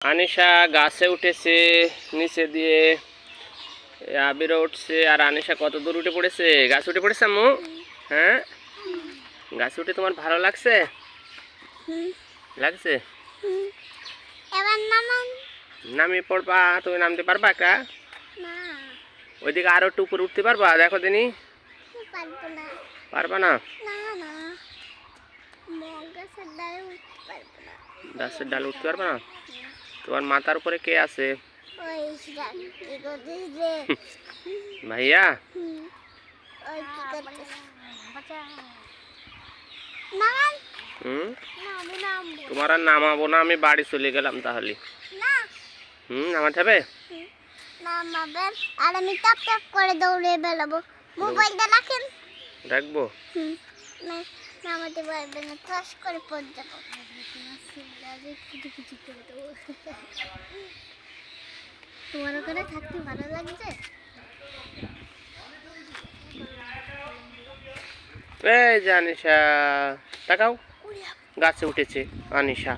আনিশা গাছে উঠেছে, নিচে দিয়ে আবিরও উঠছে। আর আনিশা কত দূর উঠে পড়েছে, গাছ উঠে পড়েছে আম্মু। হ্যাঁ, গাছে উঠে তোমার ভালো লাগছে? লাগছে। এবার নামিয়ে পড়বা, তুমি নামতে পারবা একা? ওইদিকে আরো একটু উপরে উঠতে পারবা? দেখো দিনি। পারবা না? গাছের ডাল উঠতে পারবা না? তোমার মাথার উপরে কে আছে? ভাইয়া। তোমার আর নামাবো না, আমি বাড়ি চলে গেলাম তাহলে। নামাতে হবে। আর আমি টপ টপ করে দৌড়ে বেলাবো। মোবাইলটা রাখেন। রাখবো। নামাতে পারবে না, ঠাস করে পড়ে যাবো। তোমার ওখানে থাকতে ভালো লাগছে? এই যে আনিশা, তাকাও, গাছে উঠেছে আনিশা।